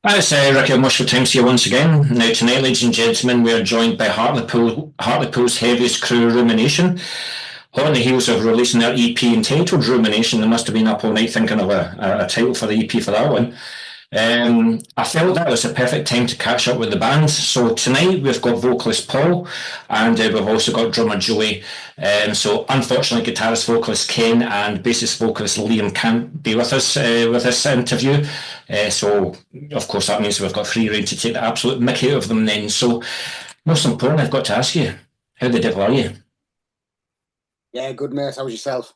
Hi, it's Ricky of Moshville Times here once again. Now tonight, ladies and gentlemen, we are joined by Hartlepool's heaviest crew, Rumination. Hot on the heels of releasing their EP entitled Rumination, they must have been up all night thinking of a title for the EP for that one. I felt that was a perfect time to catch up with the band. So tonight we've got vocalist Paul, and we've also got drummer Joey. So unfortunately, guitarist vocalist Ken and bassist vocalist Liam can't be with us with this interview. So of course that means we've got free rein to take the absolute mickey out of them then. So most important, I've got to ask you, how the devil are you? Yeah, good mate. How was yourself?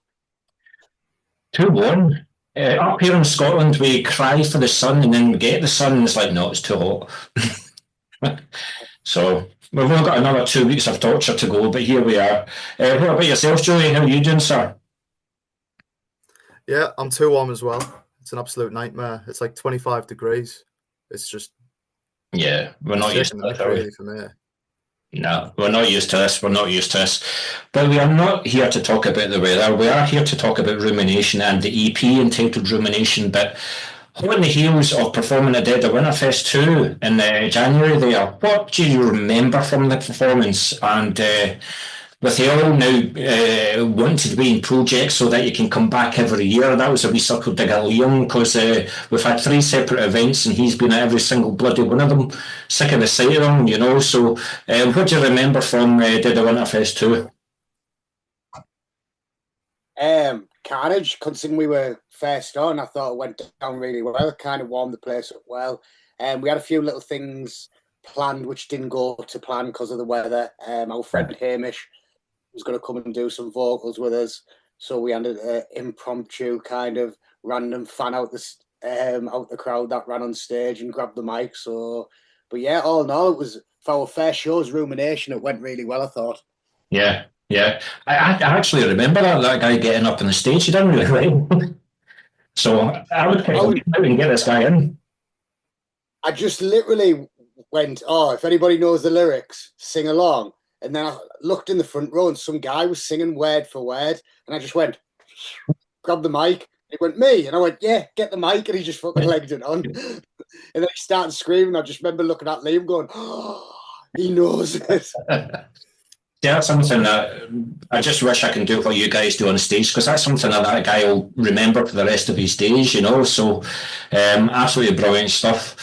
2-1. Up here in Scotland, we cry for the sun and then we get the sun and it's like, no, it's too hot. So we've only got another 2 weeks of torture to go, but here we are. What about yourself, Joey? How are you doing, sir? Yeah, I'm too warm as well. It's an absolute nightmare. It's like 25 degrees. It's just... Yeah, we're not used to that, really, for me. No, we're not used to this. We're not used to this. But we are not here to talk about the weather. We are here to talk about Rumination and the EP entitled Rumination. But on the heels of performing at Dead of Winterfest 2 in January there, what do you remember from the performance? And with you all now wanting to be in projects so that you can come back every year, that was a wee circle dig at Liam, because we've had 3 separate events and he's been at every single bloody one of them. Sick of the sight of them, you know. So what do you remember from Dead of Winterfest 2? Carnage, considering we were first on, I thought it went down really well. It kind of warmed the place up well. We had a few little things planned which didn't go to plan because of the weather. Our friend Hamish was going to come and do some vocals with us, so we ended an impromptu kind of random fan out the crowd that ran on stage and grabbed the mic. So, but yeah, all in all, it was for our first show's Rumination. It went really well, I thought. Yeah, yeah. I actually remember that guy getting up on the stage. He didn't really like. So I would get this guy in. I just literally went, oh, if anybody knows the lyrics, sing along. And then I looked in the front row and some guy was singing word for word. And I just went, grabbed the mic. He went, me. And I went, yeah, get the mic. And he just fucking legged it on. And then he started screaming. I just remember looking at Liam going, oh, he knows it. Yeah, that's something that I just wish I can do what you guys do on stage, because that's something that guy will remember for the rest of his days, you know. So absolutely brilliant stuff.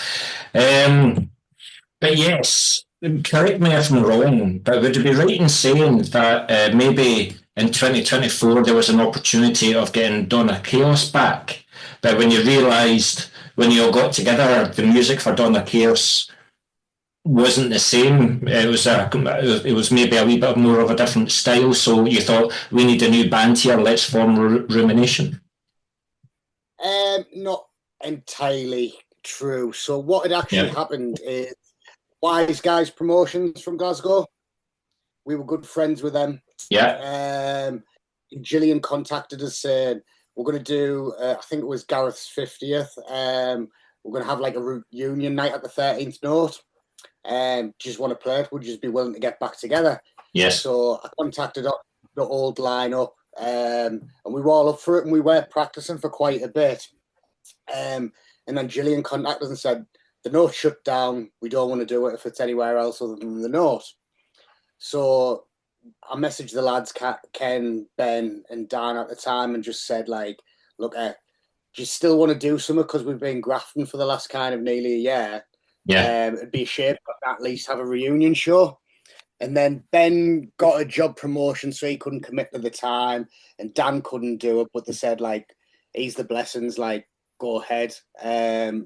But yes, correct me if I'm wrong, but would it be right in saying that maybe in 2024 there was an opportunity of getting Donna Chaos back, but when you realised when you all got together, the music for Donna Chaos wasn't the same. It was maybe a wee bit more of a different style, so you thought, we need a new band here, let's form Rumination? Not entirely true. So what had actually happened is Wise Guys Promotions from Glasgow. We were good friends with them. Yeah. Gillian contacted us saying, we're going to do, I think it was Gareth's 50th. We're going to have like a reunion night at the 13th Note. Just want to play it. Would you just be willing to get back together? Yes. So I contacted the old lineup, and we were all up for it, and we were practicing for quite a bit. And then Gillian contacted us and said, the Note shut down. We don't want to do it if it's anywhere else other than the Note. So I messaged the lads, Ken, Ben, and Dan at the time, and just said, like, look, do you still want to do something? Because we've been grafting for the last kind of nearly a year. Yeah. It'd be a shame to at least have a reunion show. And then Ben got a job promotion, so he couldn't commit to the time, and Dan couldn't do it, but they said, like, he's the blessings, like, go ahead.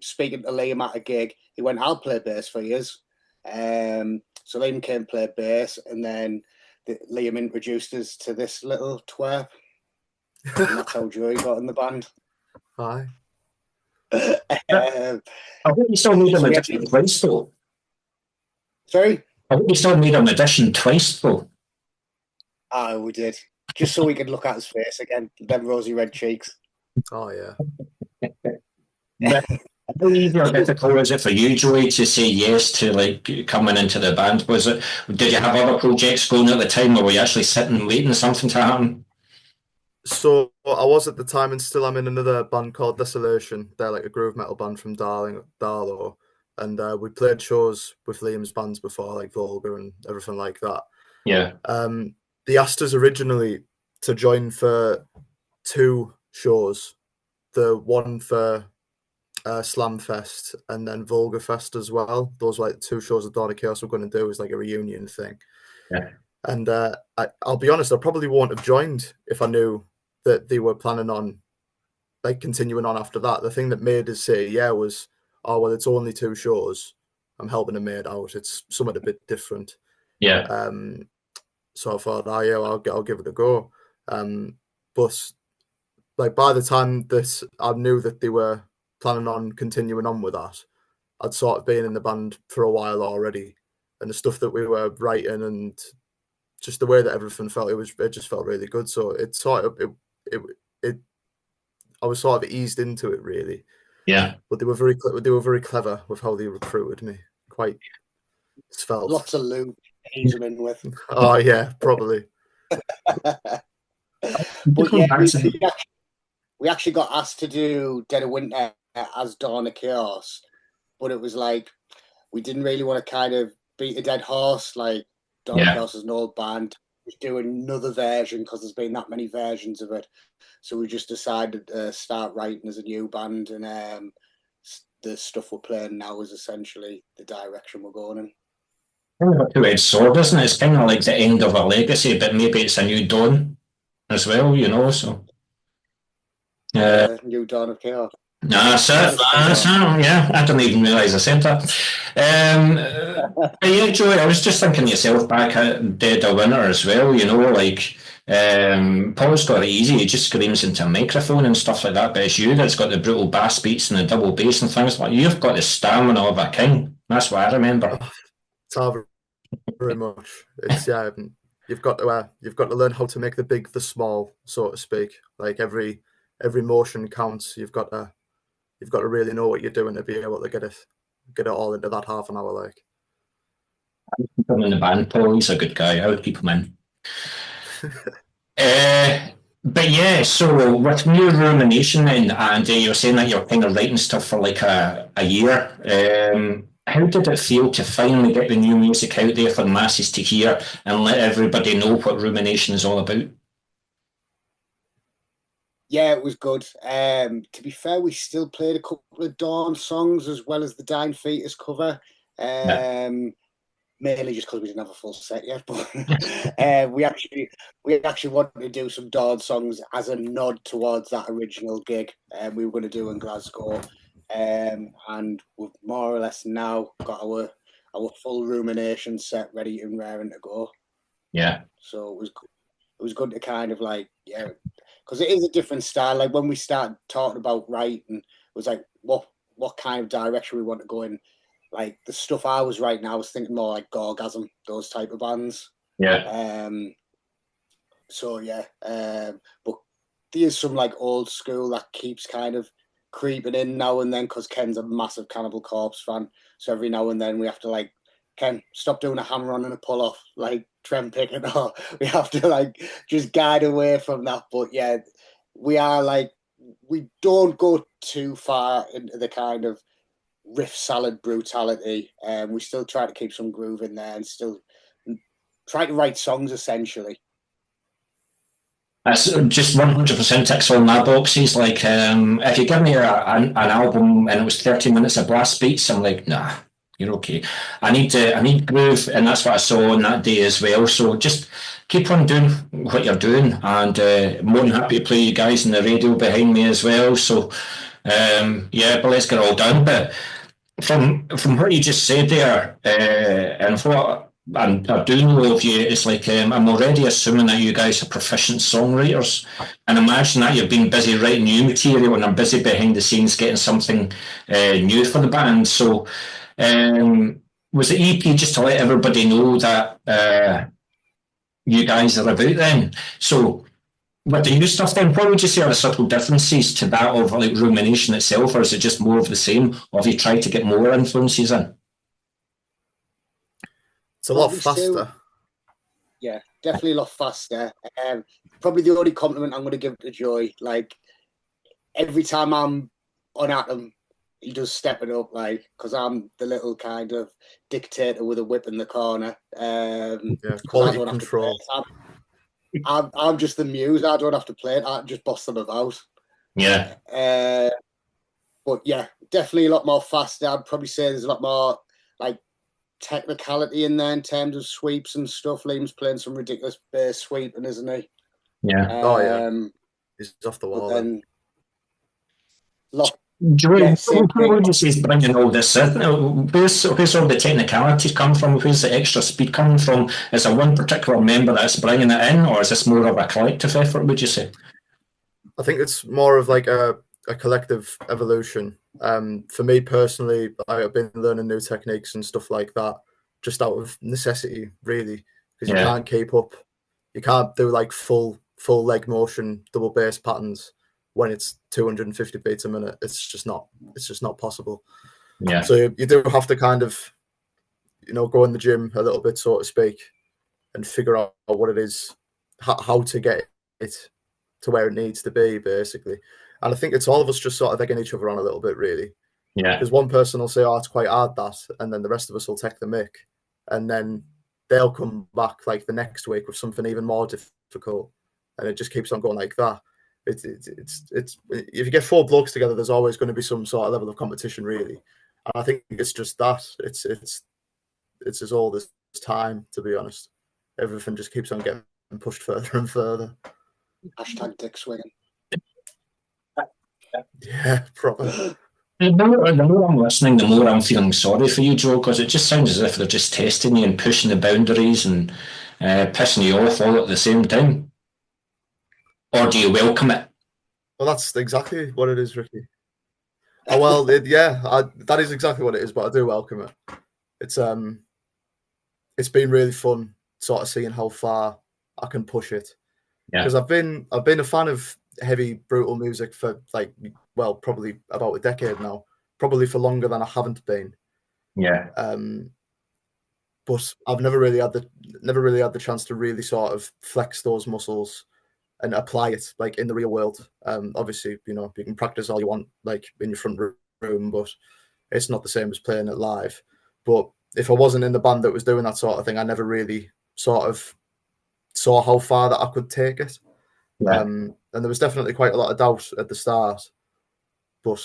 Speaking to Liam at a gig, he went, I'll play bass for you. So Liam came play bass, and then Liam introduced us to this little twerp. And that's how Joey got in the band. Hi. I think you still need an audition twice, though. Sorry? I think you still need an audition twice, though. Oh, we did. Just so we could look at his face again, them rosy red cheeks. Oh, yeah. How easy or difficult was it for you, Joey, to say yes to like coming into the band? Did you have other projects going at the time, or were you actually sitting waiting something to happen? So I was at the time, and still I'm in another band called Desolation. They're like a groove metal band from Darlow. and we played shows with Liam's bands before, like Volga and everything like that. Yeah. They asked us originally to join for 2 shows, the one for Slamfest and then Volga Fest as well. Those were like 2 shows that Dawn of Chaos were going to do as like a reunion thing. Yeah. And I'll be honest, I probably won't have joined if I knew that they were planning on like continuing on after that. The thing that made us say yeah was, oh well, it's only 2 shows. I'm helping a mate out. It's something a bit different. Yeah. So I thought, oh yeah, well, I'll give it a go. But like by the time that I knew that they were planning on continuing on with that, I'd sort of been in the band for a while already, and the stuff that we were writing and just the way that everything felt, it just felt really good. So it sort of it I was sort of eased into it really. Yeah. But they were very clever with how they recruited me. Quite svelte. Lots of loot ease them in with. Oh yeah, probably. But yeah, we actually got asked to do Dead of Winter as Dawn of Chaos, but it was like we didn't really want to kind of beat a dead horse. Like Dawn of Chaos is an old band. We're doing another version because there's been that many versions of it. So we just decided to start writing as a new band, and the stuff we're playing now is essentially the direction we're going in. Kind of a two-edged sword, isn't it? It's kind of like the end of a legacy, but maybe it's a new dawn as well, you know. So, New Dawn of Chaos. That's it. Yeah, I didn't even realise I said that. But yeah, Joey, I was just thinking of yourself back at Dead of Winter as well, you know, like Paul's got it easy, he just screams into a microphone and stuff like that, but it's you that's got the brutal bass beats and the double bass and things like that. You've got the stamina of a king. That's what I remember. Very much. It's you've got to learn how to make the big the small, so to speak. Like every motion counts. You've got to really know what you're doing to be able to get it all into that half an hour. Like I would keep him in the band, Paul. He's a good guy. I would keep him in. But yeah, so with new Rumination then, and you're saying that you're kind of writing stuff for like a year. How did it feel to finally get the new music out there for the masses to hear and let everybody know what Rumination is all about? Yeah, it was good. To be fair, we still played a couple of Dawn songs as well as the Dying Fetus cover. Mainly just because we didn't have a full set yet, but we actually wanted to do some Dawn songs as a nod towards that original gig we were going to do in Glasgow, and we've more or less now got our full Rumination set ready and raring to go. Yeah. So it was good to kind of like because it is a different style. Like when we started talking about writing, it was like what kind of direction we want to go in. Like the stuff I was writing, I was thinking more like Gorgasm, those type of bands. Yeah. So yeah, but there's some like old school that keeps kind of creeping in now and then because Ken's a massive Cannibal Corpse fan. So every now and then we have to like, Ken, stop doing a hammer on and a pull off like Trent Pickett, or we have to like just guide away from that. But yeah, we don't go too far into the kind of riff salad brutality, and we still try to keep some groove in there and still try to write songs essentially. That's just 100% ticks all my boxes. Like, if you give me an album and it was 30 minutes of blast beats, I'm like, nah, you're okay. I need groove, and that's what I saw on that day as well. So just keep on doing what you're doing, and more than happy to play you guys in the radio behind me as well. So, yeah, but let's get all done. But from what you just said there, and what I do know of you, it's like I'm already assuming that you guys are proficient songwriters, and imagine that you've been busy writing new material and are busy behind the scenes getting something new for the band. So, was the EP just to let everybody know that you guys are about then? So, with the new stuff then, what would you say are the subtle differences to that of like Rumination itself, or is it just more of the same, or have you tried to get more influences in? It's a lot faster. Yeah, definitely a lot faster. Probably the only compliment I'm going to give to Joy, like every time I'm on Atom, he does step it up, like, because I'm the little kind of dictator with a whip in the corner. Yeah, 'Cause I quality don't have to play control. it. I'm just the muse. I don't have to play it. I just boss them about. Yeah. But yeah, definitely a lot more faster. I'd probably say there's a lot more like technicality in there in terms of sweeps and stuff. Liam's playing some ridiculous bass sweeping, isn't he? Yeah. Oh yeah, he's off the wall. But then, Who would you say is bringing all this in? Where's all the technicalities come from? Where's the extra speed coming from? Is there one particular member that's bringing it in, or is this more of a collective effort, would you say? I think it's more of like a collective evolution. For me personally, I've been learning new techniques and stuff like that just out of necessity, really, because you can't keep up. You can't do like full leg motion double bass patterns when it's 250 beats a minute. It's just not possible. Yeah. So you do have to kind of, go in the gym a little bit, so to speak, and figure out what it is, how to get it to where it needs to be, basically. And I think it's all of us just sort of egging each other on a little bit, really. Yeah. Because one person will say, "Oh, it's quite hard, that," and then the rest of us will take the mick, and then they'll come back like the next week with something even more difficult, and it just keeps on going like that. It's if you get four blokes together, there's always going to be some sort of level of competition, really. And I think it's just that it's as old as time, to be honest. Everything just keeps on getting pushed further and further. Hashtag dick swinging. Yeah, proper. The more I'm listening, the more I'm feeling sorry for you, Joe, because it just sounds as if they're just testing you and pushing the boundaries and pissing you off all at the same time. Or do you welcome it? Well, that's exactly what it is, Ricky. Oh, well, that is exactly what it is, but I do welcome it. It's been really fun sort of seeing how far I can push it. Because I've been a fan of heavy, brutal music for probably about a decade now. Probably for longer than I haven't been. Yeah. But I've never really had the chance to really sort of flex those muscles and apply it like in the real world. Obviously, you can practice all you want like in your front room, but it's not the same as playing it live. But if I wasn't in the band that was doing that sort of thing, I never really sort of saw how far that I could take it. Yeah. And there was definitely quite a lot of doubt at the start. But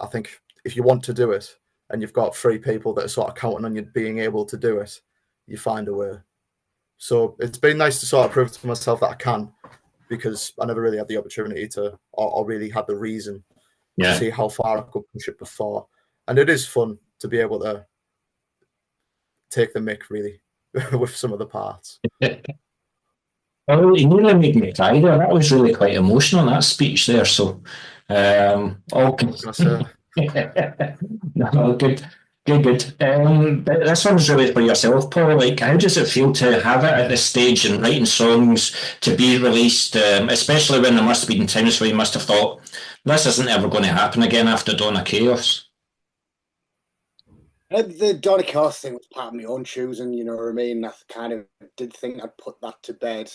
I think if you want to do it and you've got three people that are sort of counting on you being able to do it, you find a way. So it's been nice to sort of prove to myself that I can, because I never really had the opportunity to, or really had the reason to see how far I could push it before. And it is fun to be able to take the mick, really, with some of the parts. Well, you nearly made me cry there. That was really quite emotional, that speech there. So, all good. No, good. But this one's really for yourself, Paul. Like, how does it feel to have it at this stage and writing songs to be released, especially when there must have been times where you must have thought, this isn't ever going to happen again after Dawn of Chaos? The Dawn of Chaos thing was part of my own choosing, you know what I mean? I kind of did think I'd put that to bed.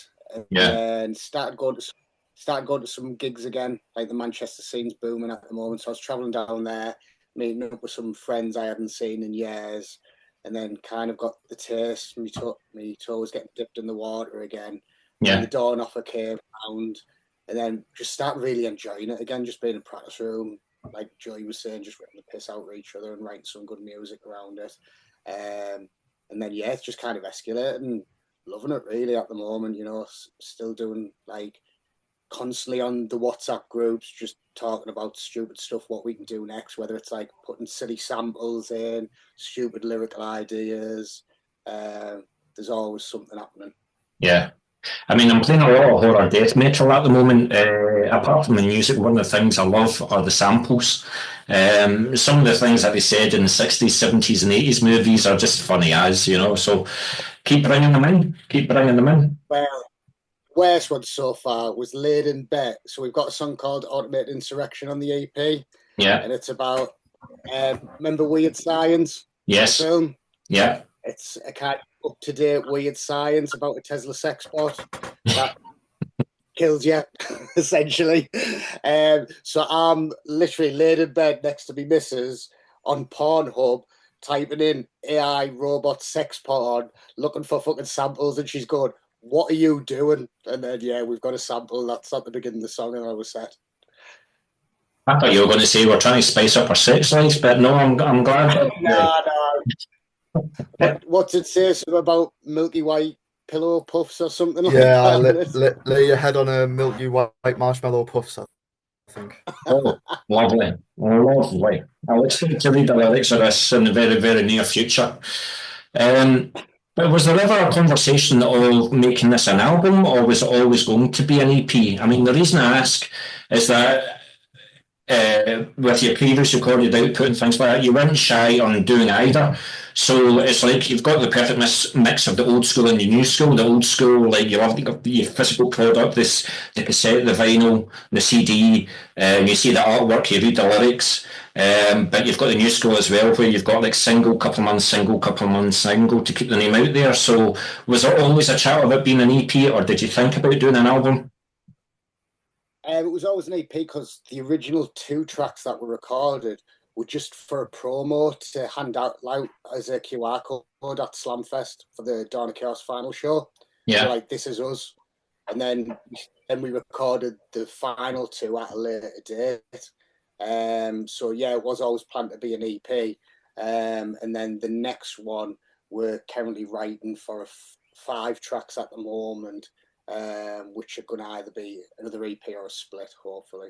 And started going to some gigs again. Like the Manchester scene's booming at the moment. So I was travelling down there, meeting up with some friends I hadn't seen in years, and then kind of got the taste. Me toe was getting dipped in the water again. And the Dawn offer came around, and then just started really enjoying it again, just being in a practice room. Like Joey was saying, just ripping the piss out of each other and writing some good music around it. And then, it's just kind of escalated and loving it really at the moment, still doing like constantly on the WhatsApp groups, just talking about stupid stuff, what we can do next, whether it's like putting silly samples in, stupid lyrical ideas. There's always something happening. Yeah. I mean, I'm playing a lot of horror death metal at the moment. Apart from the music, one of the things I love are the samples. Some of the things that they said in the 60s, 70s, and 80s movies are just funny as, so keep bringing them in. Well, worst one so far was Laid in Bet. So we've got a song called Automated Insurrection on the EP. Yeah. And it's about, remember Weird Science? Yes. The film? Yeah. It's a kind of up-to-date weird science about a Tesla sex bot that kills you, essentially. So I'm literally laid in bed next to me missus on Pornhub, typing in AI robot sex porn, looking for fucking samples, and she's going, "What are you doing?" And then yeah, we've got a sample that's at the beginning of the song, and I was set. I thought you were going to say we're trying to spice up our sex life, but no, I'm glad. No. What's it say something about milky white pillow puffs or something like Yeah, that? lay your head on a milky white marshmallow puffs, I think. Oh, lovely, lovely. I'll expect to read the lyrics of this in the very, very near future. But was there ever a conversation of making this an album, or was it always going to be an EP? I mean, the reason I ask is that with your previous recorded output and things like that, you weren't shy on doing either. So it's like you've got the perfect mix of the old school and the new school. The old school, like you have the physical product, the cassette, the vinyl, the CD, you see the artwork, you read the lyrics. But you've got the new school as well, where you've got like single, couple months, single, couple months, single to keep the name out there. So was there always a chat about being an EP, or did you think about doing an album? It was always an EP because the original 2 tracks that were recorded were just for a promo to hand out as a QR code at Slamfest for the Dawn of Chaos final show. Yeah. So, like, this is us. And then we recorded the final 2 at a later date. So yeah, it was always planned to be an EP. And then the next one we're currently writing for 5 tracks at the moment. Which are going to either be another EP or a split, hopefully.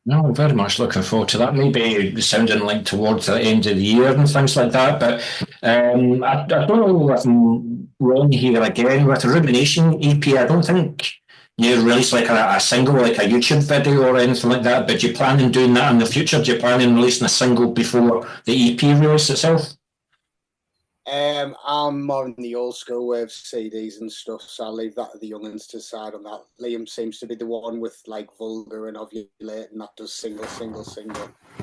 No, very much looking forward to that. Maybe sounding like towards the end of the year and things like that. But I don't know if I'm wrong here again. With the Rumination EP, I don't think you release like a single, like a YouTube video or anything like that. But do you plan on doing that in the future? Do you plan on releasing a single before the EP release itself? I'm more in the old school with CDs and stuff, so I'll leave that to the youngins to decide on that. Liam seems to be the one with like Vulgar and Ovulate, and that does single.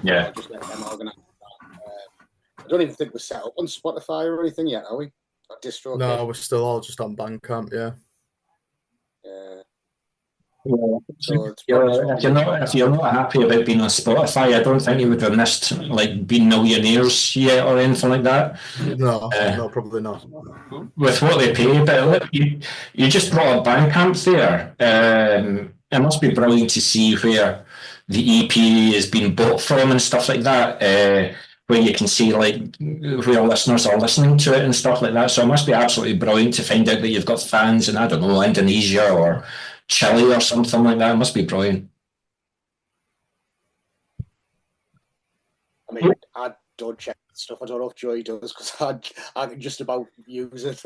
Yeah. I'll just let them organise that. I don't even think we're set up on Spotify or anything yet, are we? Or distro? No, we're still all just on Bandcamp, yeah. Yeah. Yeah. So if you're not happy about being on Spotify, I don't think you would have missed like being millionaires yet or anything like that. No, probably not. With what they pay, but look, you just brought up Bandcamp there. It must be brilliant to see where the EP is being bought from and stuff like that. Where you can see like where listeners are listening to it and stuff like that. So it must be absolutely brilliant to find out that you've got fans in, I don't know, Indonesia or Chile or something like that. It must be brilliant. I mean, I don't check stuff. I don't know if Joey does because I can just about use it.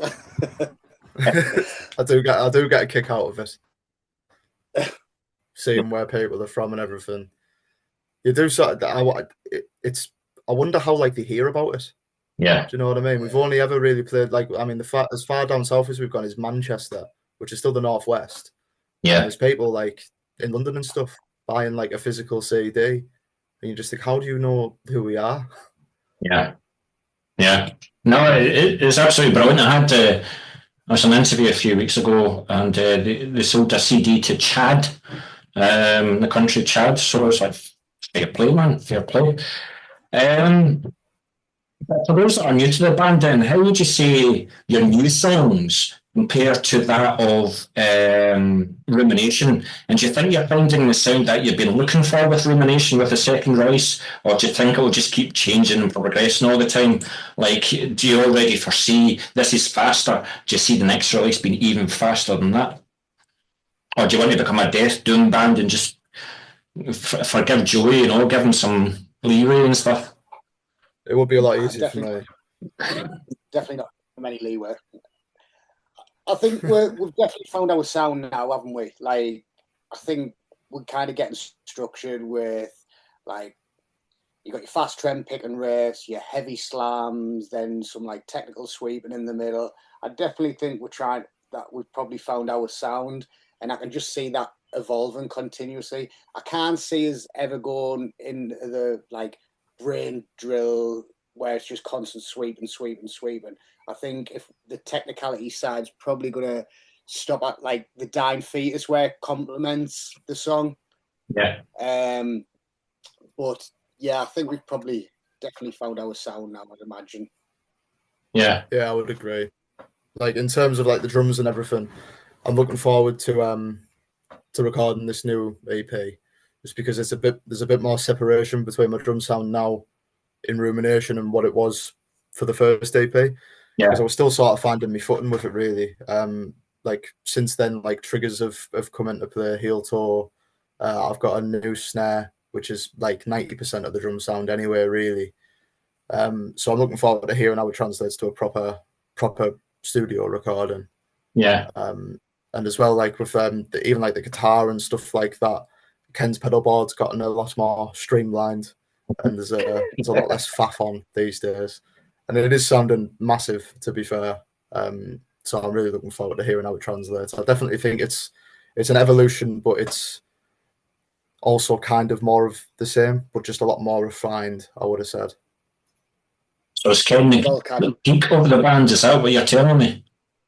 I do get a kick out of it. Seeing where people are from and everything. You do sort of, I wonder how like they hear about it. Yeah. Do you know what I mean? We've only ever really played as far down south as we've gone is Manchester, which is still the northwest. Yeah. And there's people like in London and stuff buying like a physical CD, and you just think, how do you know who we are? Yeah. No, it's absolutely brilliant. I was an interview a few weeks ago, and they sold a CD to Chad, the country Chad. So it was like, fair play, man, fair play. But for those that are new to the band, then how would you say your new songs compare to that of Rumination? And do you think you're finding the sound that you've been looking for with Rumination with the second release, or do you think it will just keep changing and progressing all the time? Like, do you already foresee this is faster? Do you see the next release being even faster than that? Or do you want to become a death doom band and just forgive Joey, give him some leeway and stuff? It would be a lot easier for me. Definitely not many leeway. I think we've definitely found our sound now, haven't we? Like, I think we're kind of getting structured with, like, you got your fast trend pick and race, your heavy slams, then some like technical sweeping in the middle. I definitely think we've probably found our sound, and I can just see that evolving continuously. I can't see us ever going in the like brain drill where it's just constant sweeping. I think if the technicality side's probably going to stop at like the Dying Fetus where it complements the song. Yeah. But yeah, I think we've probably definitely found our sound now, I'd imagine. Yeah. Yeah, I would agree. Like in terms of like the drums and everything, I'm looking forward to recording this new EP, just because there's a bit more separation between my drum sound now in Rumination and what it was for the first EP. Yeah. Because I was still sort of finding my footing with it, really. Like since then, like triggers have come into play, heel toe. I've got a new snare, which is like 90% of the drum sound anyway, really. So I'm looking forward to hearing how it translates to a proper studio recording. Yeah. And as well, like with even like the guitar and stuff like that, Ken's pedal board's gotten a lot more streamlined, and there's a lot less faff on these days, and it is sounding massive, to be fair. So I'm really looking forward to hearing how it translates. I definitely think it's an evolution, but it's also kind of more of the same, but just a lot more refined, I would have said. So it's Ken the peak of the band, is that what you're telling me?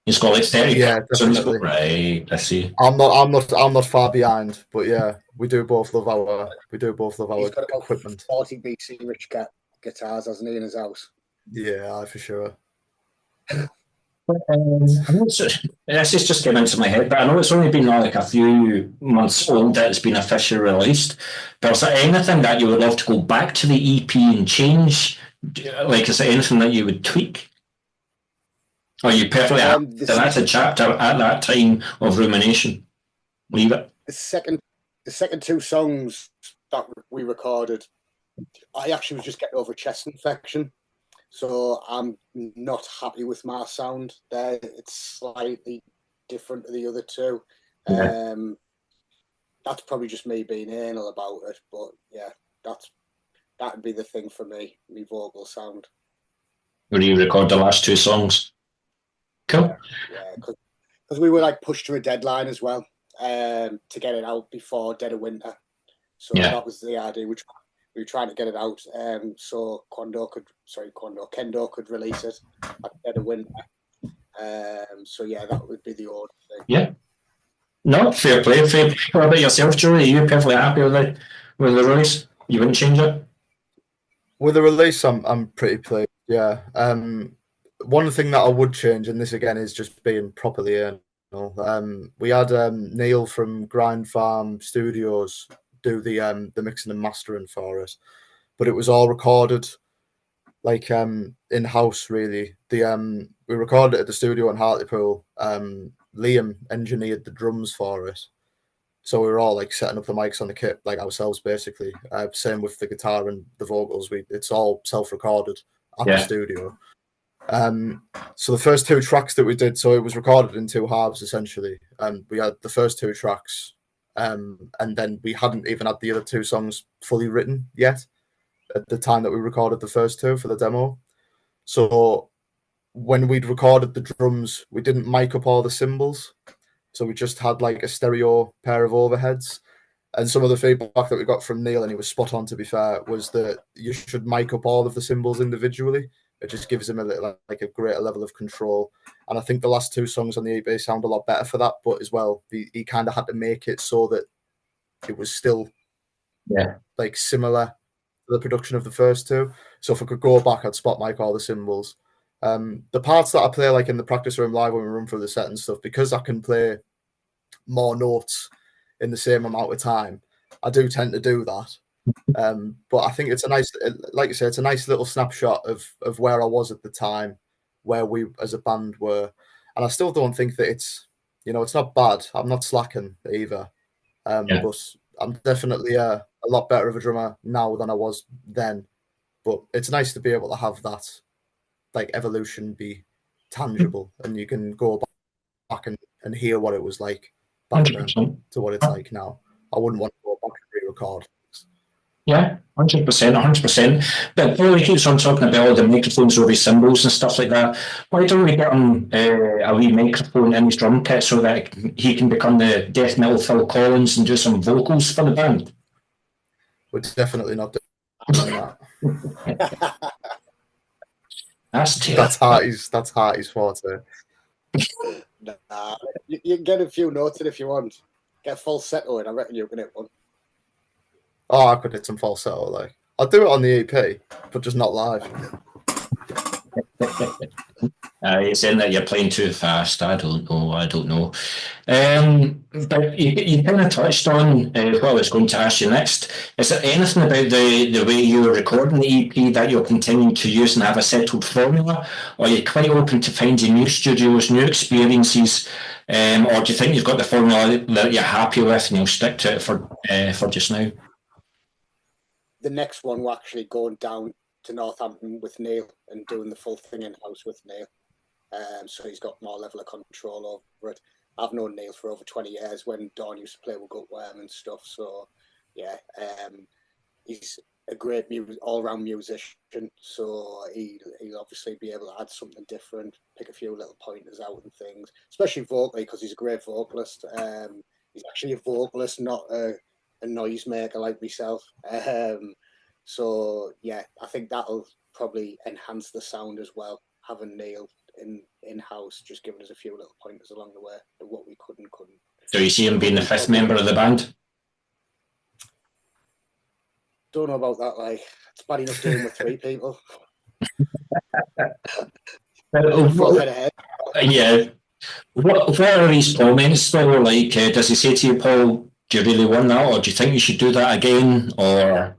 He's got like 30. Yeah, definitely. Right, I see. I'm not far behind, but yeah, we do both love our He's got about equipment. 40 BC Rich guitars, hasn't he, in his house? Yeah, for sure. This is just getting into my head, but I know it's only been like a few months old that it's been officially released. But is there anything that you would love to go back to the EP and change? Like, is there anything that you would tweak? Or are you perfectly happy that that's a chapter at that time of Rumination? Leave it. The second two songs that we recorded, I actually was just getting over a chest infection. So I'm not happy with my sound there. It's slightly different to the other two. Yeah. That's probably just me being anal about it. But yeah, that'd be the thing for me, my vocal sound. When you record the last two songs? Cool. Yeah, because we were like pushed to a deadline as well to get it out before Dead of Winter. So that was the idea. We were trying to get it out so Kendo could release it at Dead of Winter. So yeah, that would be the order thing. Yeah. No, fair play. What about yourself, Joey? Are you perfectly happy with the release? You wouldn't change it? With the release, I'm pretty pleased. Yeah. One thing that I would change, and this again is just being properly anal. We had Neil from Grind Farm Studios do the mixing and mastering for us, but it was all recorded like in house. Really, we recorded it at the studio in Hartlepool. Liam engineered the drums for us, so we were all like setting up the mics on the kit like ourselves, basically. Same with the guitar and the vocals. It's all self-recorded at the studio. So the first two tracks that we did, so it was recorded in two halves essentially. We had the first two tracks, and then we hadn't even had the other two songs fully written yet at the time that we recorded the first two for the demo. So when we'd recorded the drums, we didn't mic up all the cymbals, so we just had like a stereo pair of overheads. And some of the feedback that we got from Neil, and he was spot on to be fair, was that you should mic up all of the cymbals individually. It just gives him a greater level of control. And I think the last two songs on the EP sound a lot better for that. But as well, he kind of had to make it so that it was still like similar to the production of the first two. So if I could go back, I'd spot mic all the cymbals. The parts that I play like in the practice room live when we run through the set and stuff, because I can play more notes in the same amount of time, I do tend to do that. But I think it's a nice, like you say, it's a nice little snapshot of where I was at the time, where we as a band were. And I still don't think that it's not bad. I'm not slacking either. But I'm definitely a lot better of a drummer now than I was then. But it's nice to be able to have that like evolution be tangible, and you can go back and hear what it was like back then to what it's like now. I wouldn't want to go back and re-record. Yeah, 100%, 100%. But Billy keeps on talking about all the microphones over his cymbals and stuff like that. Why don't we get him a wee microphone in his drum kit so that he can become the death metal Phil Collins and do some vocals for the band? We're definitely not doing that. That's Harty's forte. Nah, you can get a few notes in if you want. Get a falsetto in, I reckon you can hit one. Oh, I could hit some falsetto. Like I'll do it on the EP, but just not live. You're saying that you're playing too fast. I don't know. But you kind of touched on what I was going to ask you next. Is there anything about the way you're recording the EP that you'll continue to use and have a settled formula? Or are you quite open to finding new studios, new experiences? Or do you think you've got the formula that you're happy with and you'll stick to it for just now? The next one, we're actually going down to Northampton with Neil and doing the full thing in-house with Neil. So he's got more level of control over it. I've known Neil for over 20 years when Dawn used to play with Gutworm and stuff. So, yeah, he's a great all-round musician. So he'll obviously be able to add something different, pick a few little pointers out and things, especially vocally because he's a great vocalist. He's actually a vocalist, not a noisemaker like myself. So, yeah, I think that'll probably enhance the sound as well, having Neil in-house, just giving us a few little pointers along the way of what we couldn't. So you see him being the fifth member of the band? Don't know about that. Like, it's bad enough doing with 3 people. Yeah. What are his comments though? Like, does he say to you, Paul, do you really want that, or do you think you should do that again, or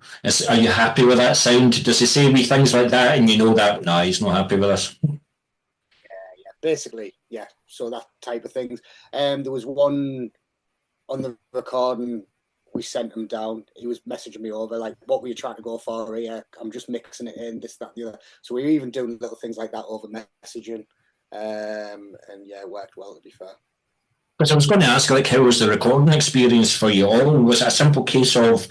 are you happy with that sound? Does he say wee things like that, and you know that he's not happy with us? Yeah, basically, yeah. So that type of things. There was one on the recording. We sent him down. He was messaging me over, like, what were you trying to go for here? I'm just mixing it in, this, that, the other. So we were even doing little things like that over messaging. And yeah, it worked well, to be fair. Because I was going to ask, like, how was the recording experience for you all? Was it a simple case of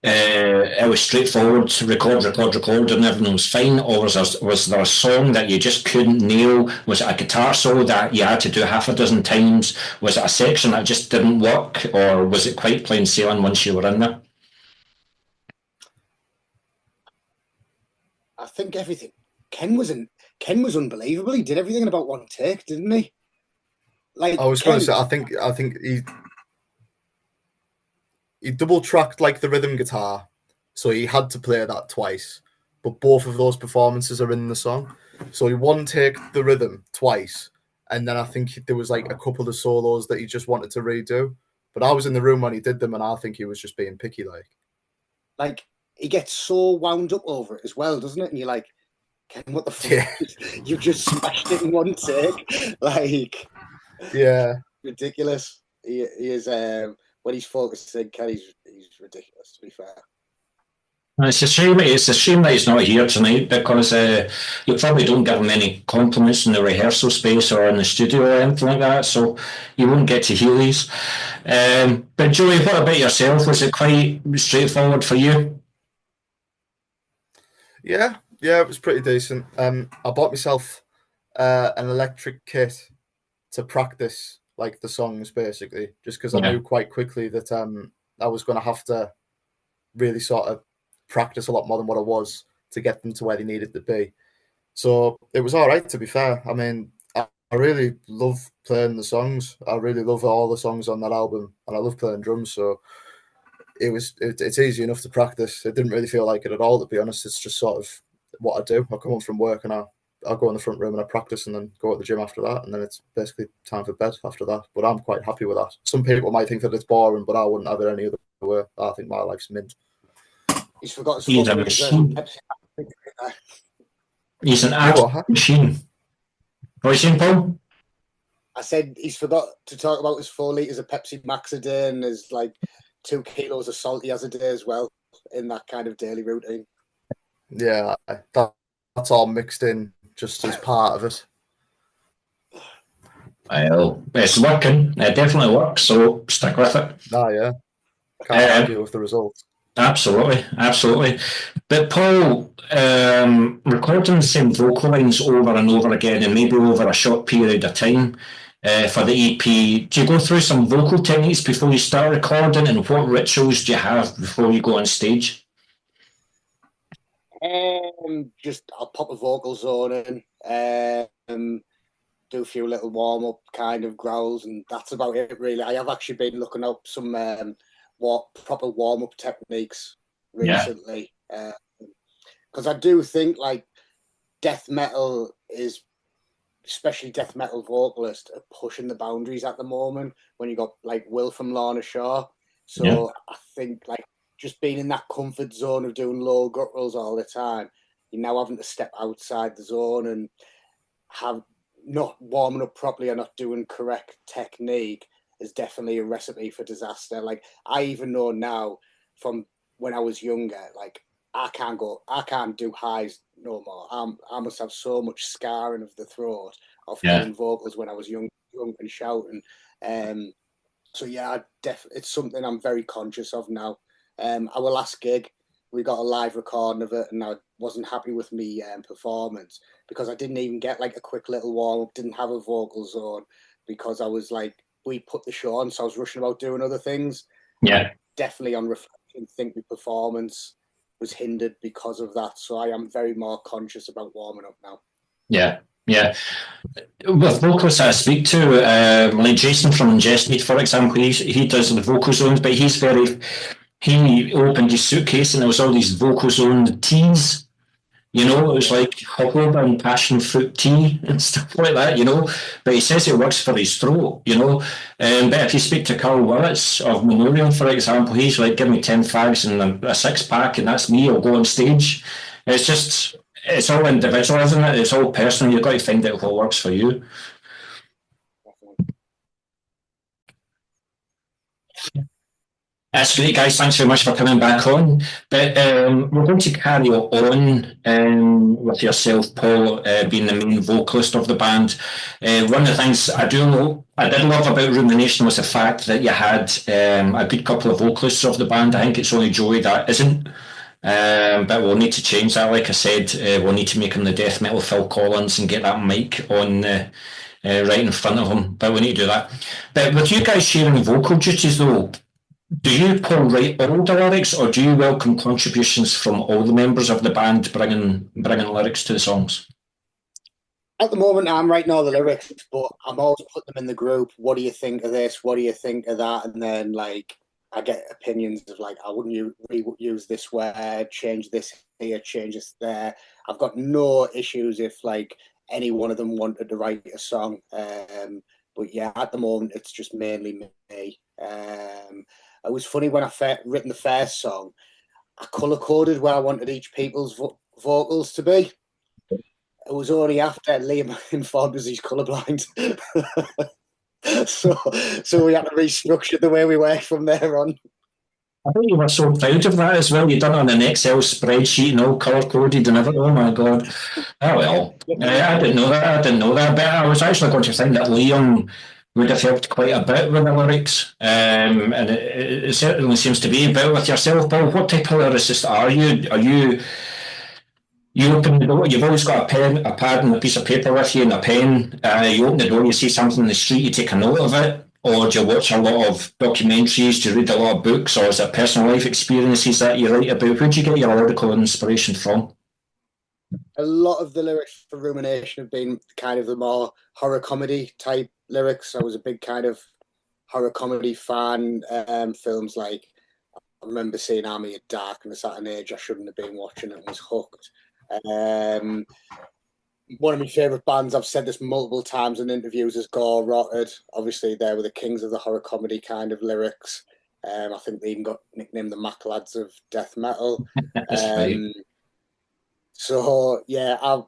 it was straightforward, record, and everything was fine, or was there a song that you just couldn't nail? Was it a guitar solo that you had to do half a dozen times? Was it a section that just didn't work, or was it quite plain sailing once you were in there? I think everything. Ken was unbelievable. He did everything in about one take, didn't he? Like, I was going to say, I think he double tracked like the rhythm guitar, so he had to play that twice. But both of those performances are in the song, so he one take the rhythm twice, and then I think there was like a couple of solos that he just wanted to redo. But I was in the room when he did them, and I think he was just being picky, like he gets so wound up over it as well, doesn't it? And you're like, Ken, what the fuck? Yeah. You just smashed it in one take, like, yeah, ridiculous. He is when he's focusing, Ken, he's ridiculous, to be fair. It's a shame. It's a shame that he's not here tonight because you probably don't give him any compliments in the rehearsal space or in the studio or anything like that, so you won't get to hear these. But Joey, what about yourself? Was it quite straightforward for you? Yeah, it was pretty decent. I bought myself an electric kit to practice like the songs, basically, just because I knew quite quickly that I was going to have to really sort of practice a lot more than what I was to get them to where they needed to be. So it was all right, to be fair. I mean, I really love playing the songs. I really love all the songs on that album, and I love playing drums. So it's easy enough to practice. It didn't really feel like it at all, to be honest. It's just sort of what I do. I come home from work and I'll go in the front room and I practice and then go to the gym after that, and then it's basically time for bed after that. But I'm quite happy with that. Some people might think that it's boring, but I wouldn't have it any other way. I think my life's mint. He's forgot. He's a machine. He's an absolute machine. What are you saying, Paul? I said he's forgot to talk about his 4 litres of Pepsi Max a day and his like 2 kilos of salt he has a day as well in that kind of daily routine. Yeah, that's all mixed in just as part of it. Well, it's working. It definitely works, so stick with it. Oh, yeah. Can't argue with the results. Absolutely. But Paul, recording the same vocal lines over and over again, and maybe over a short period of time for the EP, do you go through some vocal techniques before you start recording, and what rituals do you have before you go on stage? Just I'll pop a vocal zone in. do a few little warm-up kind of growls, and that's about it, really. I have actually been looking up some proper warm-up techniques recently, because I do think, like, death metal is, especially death metal vocalists, are pushing the boundaries at the moment when you got, like, Will from Lorna Shore. So I think, like, just being in that comfort zone of doing low gutturals all the time, you're now having to step outside the zone and have not warming up properly or not doing correct technique is definitely a recipe for disaster. Like, I even know now from when I was younger, like, I can't do highs no more. I must have so much scarring of the throat of doing vocals when I was young and shouting. So yeah, it's something I'm very conscious of now. Our last gig, we got a live recording of it, and I wasn't happy with me performance because I didn't even get like a quick little warm up, didn't have a vocal zone because I was like, we put the show on, so I was rushing about doing other things. Yeah. Definitely on reflection, think my performance was hindered because of that. So I am very more conscious about warming up now. Yeah. With vocalists I speak to, like Jason from Ingest Meat, for example, he does the vocal zones, but he opened his suitcase and there was all these vocal zone teas. You know, it was like jojoba and passion fruit tea and stuff like that, you know. But he says it works for his throat, you know. But if you speak to Carl Willits of Memorial, for example, he's like, give me 10 fags and a six pack and that's me, I'll go on stage. It's all individual, isn't it? It's all personal. You've got to find out what works for you. That's great, guys. Thanks very much for coming back on. But we're going to carry on with yourself, Paul, being the main vocalist of the band. One of the things I did love about Rumination was the fact that you had a good couple of vocalists of the band. I think it's only Joey that isn't. But we'll need to change that. Like I said, we'll need to make him the death metal Phil Collins and get that mic on right in front of him. But we need to do that. But with you guys sharing vocal duties, though, do you, Paul, write all the lyrics, or do you welcome contributions from all the members of the band bringing lyrics to the songs? At the moment, I'm writing all the lyrics, but I'm always putting them in the group. What do you think of this? What do you think of that? And then, like, I get opinions of, like, I wouldn't use this word, change this here, change this there. I've got no issues if, like, any one of them wanted to write a song. But yeah, at the moment, it's just mainly me. It was funny when I written the first song, I colour coded where I wanted each people's vocals to be. It was only after Liam informed us he's colourblind. so we had to restructure the way we work from there on. I think you were so proud of that as well. You'd done it on an Excel spreadsheet and all colour coded and everything. Oh my God. Oh well. I didn't know that. But I was actually going to think that Liam would have helped quite a bit with the lyrics. And it certainly seems to be. But with yourself, Paul, what type of lyricist are you? You open the door, you've always got a pad and a piece of paper with you and a pen. You open the door, you see something in the street, you take a note of it. Or do you watch a lot of documentaries? Do you read a lot of books? Or is it personal life experiences that you write about? Where do you get your lyrical inspiration from? A lot of the lyrics for Rumination have been kind of the more horror comedy type lyrics. I was a big kind of horror comedy fan. Films like, I remember seeing Army of Darkness at an age I shouldn't have been watching and was hooked. One of my favourite bands, I've said this multiple times in interviews, is Gore Rotted. Obviously, they were the kings of the horror comedy kind of lyrics. I think they even got nicknamed the Mac Lads of death metal. So, yeah, I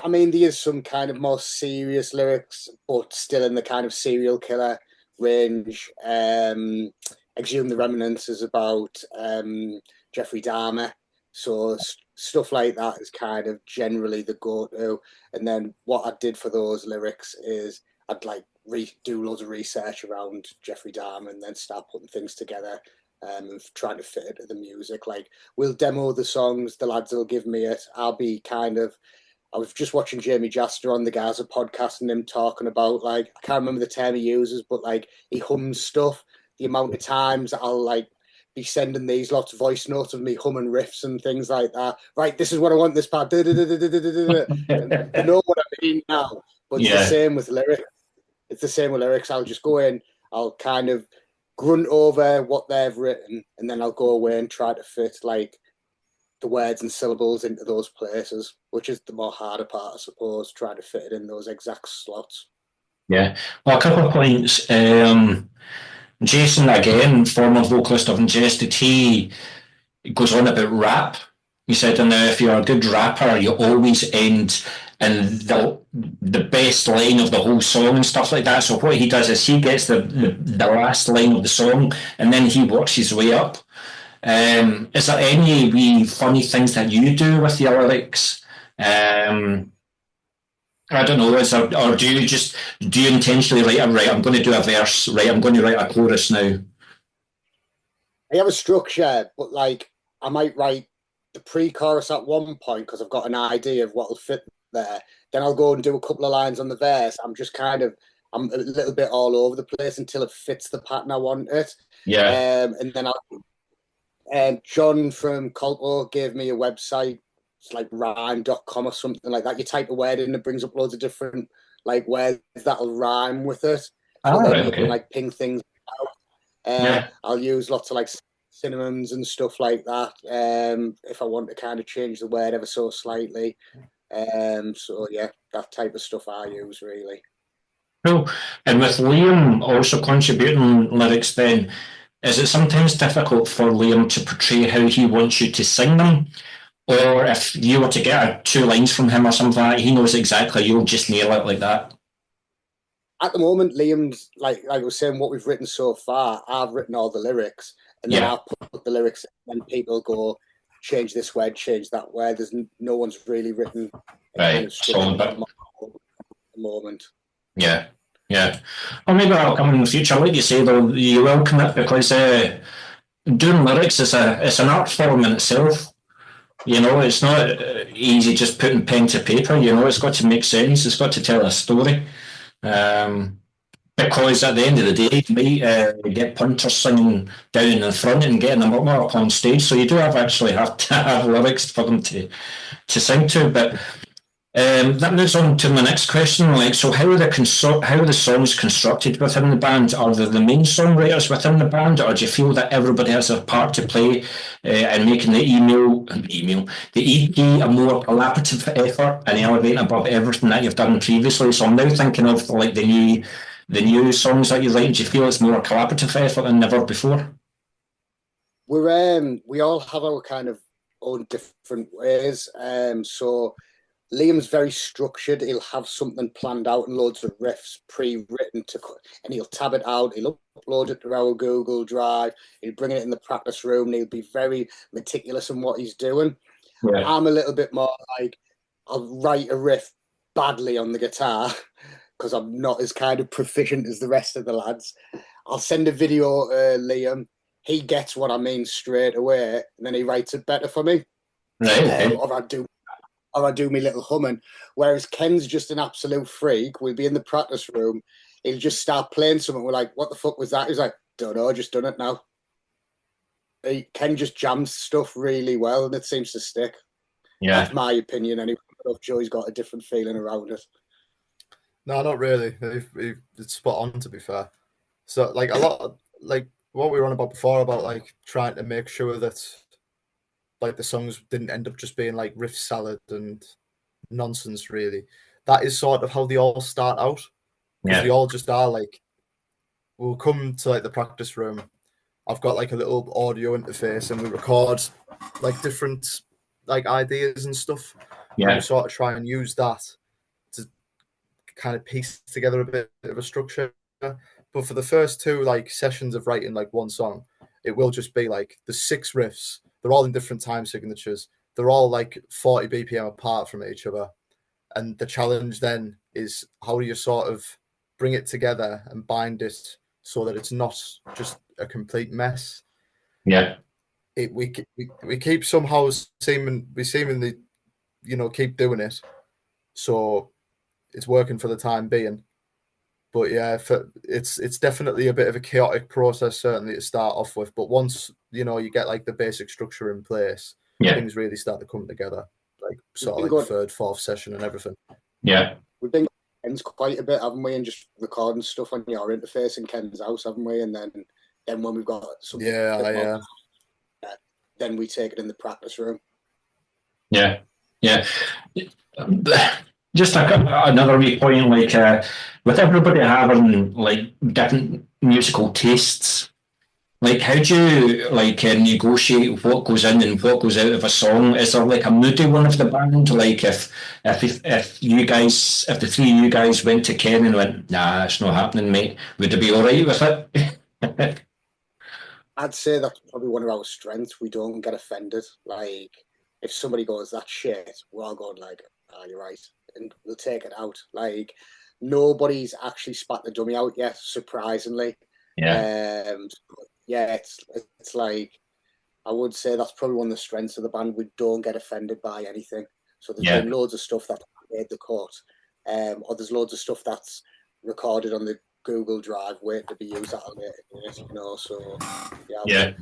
mean, there's some kind of more serious lyrics, but still in the kind of serial killer range. Exhume the Remnants is about Jeffrey Dahmer. So stuff like that is kind of generally the go-to. And then what I did for those lyrics is I'd like do loads of research around Jeffrey Dahmer and then start putting things together and trying to fit it to the music. Like, we'll demo the songs, the lads will give me it. I was just watching Jamie Jaster on the Gaza podcast and him talking about, like, I can't remember the term he uses, but like he hums stuff. The amount of times I'll like be sending these lots of voice notes of me humming riffs and things like that. Right, this is what I want this part. I know what I mean now, But it's the same with lyrics. It's the same with lyrics. I'll just go in, I'll kind of grunt over what they've written, and then I'll go away and try to fit like the words and syllables into those places, which is the more harder part, I suppose, trying to fit it in those exact slots. Yeah. Well, a couple of points. Jason, again, former vocalist of Ingested, he goes on about rap. He said, and if you're a good rapper, you always end in the best line of the whole song and stuff like that. So what he does is he gets the last line of the song and then he works his way up. Is there any wee funny things that you do with your lyrics? I don't know, or do you intentionally write, right, I'm going to do a verse, right, I'm going to write a chorus now? I have a structure, but like I might write the pre-chorus at one point because I've got an idea of what will fit there. Then I'll go and do a couple of lines on the verse. I'm a little bit all over the place until it fits the pattern I want it. Yeah. And then John from Colpo gave me a website. It's like rhyme.com or something like that. You type a word in and it brings up loads of different like words that'll rhyme with it. So then you can like ping things out. I'll use lots of like synonyms and stuff like that if I want to kind of change the word ever so slightly. So yeah, that type of stuff I use really. Cool. And with Liam also contributing lyrics then, is it sometimes difficult for Liam to portray how he wants you to sing them? Or if you were to get two lines from him or something like that, he knows exactly, you'll just nail it like that? At the moment, Liam's, like I was saying, what we've written so far, I've written all the lyrics, and then I'll put the lyrics, and people go, change this word, change that word. There's no one's really written kind of structure at the moment. Yeah. Yeah. Well, maybe that'll come in the future. Like you say, though, you will commit because doing lyrics is it's an art form in itself. You know, it's not easy just putting pen to paper. You know, it's got to make sense. It's got to tell a story. Because at the end of the day, you might get punters singing down in the front and getting them up on stage. So you do actually have to have lyrics for them to sing to. But that moves on to my next question. Like, so how are the songs constructed within the band? Are there the main songwriters within the band, or do you feel that everybody has a part to play in making the EP a more collaborative effort and elevating above everything that you've done previously? So I'm now thinking of like the new songs that you write. Do you feel it's more a collaborative effort than ever before? We all have our kind of own different ways. So Liam's very structured. He'll have something planned out and loads of riffs pre-written and he'll tab it out. He'll upload it to our Google Drive. He'll bring it in the practice room. And he'll be very meticulous in what he's doing. Yeah. I'm a little bit more like I'll write a riff badly on the guitar because I'm not as kind of proficient as the rest of the lads. I'll send a video to Liam. He gets what I mean straight away, and then he writes it better for me. Right. Or I do my little humming. Whereas Ken's just an absolute freak. We'll be in the practice room. He'll just start playing something. We're like, what the fuck was that? He's like, don't know, just done it now. Ken just jams stuff really well, and it seems to stick. Yeah. That's my opinion anyway. I don't know if Joey's got a different feeling around it. No, not really. It's spot on, to be fair. So, like, a lot of, like, what we were on about before about, like, trying to make sure that like the songs didn't end up just being like riff salad and nonsense, really. That is sort of how they all start out. Because they all just are like, we'll come to like the practice room. I've got like a little audio interface and we record like different like ideas and stuff. Yeah. And we sort of try and use that to kind of piece together a bit of a structure. But for the first two like sessions of writing like one song, it will just be like the 6 riffs. They're all in different time signatures. They're all like 40 BPM apart from each other. And the challenge then is how do you sort of bring it together and bind it so that it's not just a complete mess. Yeah. We keep somehow seemingly, you know, keep doing it. So it's working for the time being. But yeah, it's definitely a bit of a chaotic process, certainly to start off with. But once, you know, you get like the basic structure in place, things really start to come together, like sort of like third, fourth session and everything. Yeah. We've been weekends quite a bit, haven't we? And just recording stuff on your interface in Ken's house, haven't we? And then when we've got something, then we take it in the practice room. Yeah. Just another wee point, like with everybody having like different musical tastes, like how do you like negotiate what goes in and what goes out of a song? Is there like a moody one of the band? Like if the three of you guys went to Ken and went, nah, it's not happening, mate, would it be all right with it? I'd say that's probably one of our strengths. We don't get offended. Like if somebody goes, "That's shit," we're all going like, "Oh, you're right," and we'll take it out. Like nobody's actually spat the dummy out yet, surprisingly. Yeah. Yeah, it's like I would say that's probably one of the strengths of the band. We don't get offended by anything. So there's been loads of stuff that made the cut, or there's loads of stuff that's recorded on the Google Drive waiting to be used at a later date, you know. So yeah.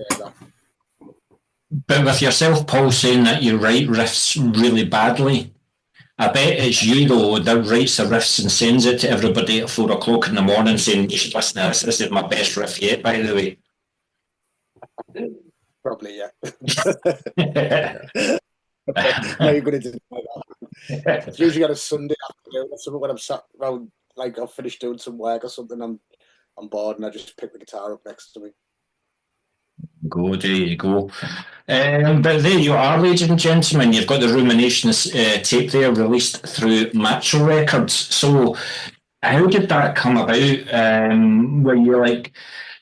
But with yourself, Paul, saying that you write riffs really badly, I bet it's you though that writes the riffs and sends it to everybody at 4 o'clock in the morning, saying you should listen to this. This is my best riff yet, by the way. Probably, yeah. How are you going to do that? It's usually on a Sunday afternoon or something when I'm sat around, like I've finished doing some work or something. I'm bored and I just pick the guitar up next to me. There you go. But there you are, ladies and gentlemen. You've got the Rumination tape there released through Macho Records. So, how did that come about? Were you like,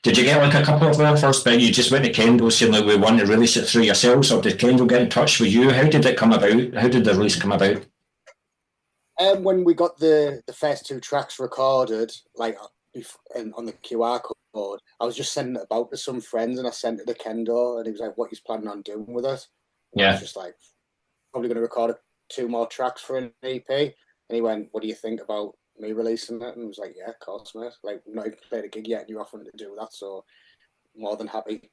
did you get like a couple of offers, but you just went to Kendall saying like we want to release it through yourselves, or did Kendall get in touch with you? How did it come about? How did the release come about? When we got the first two tracks recorded, like on the QR code, I was just sending it about to some friends, and I sent it to Kendall, and he was like, "What he's planning on doing with it?" And I was just like, "Probably going to record 2 more tracks for an EP." And he went, "What do you think about me releasing it?" And I was like, "Yeah, of course, mate. Like, we've not even played a gig yet, and you're offering to do that, so more than happy."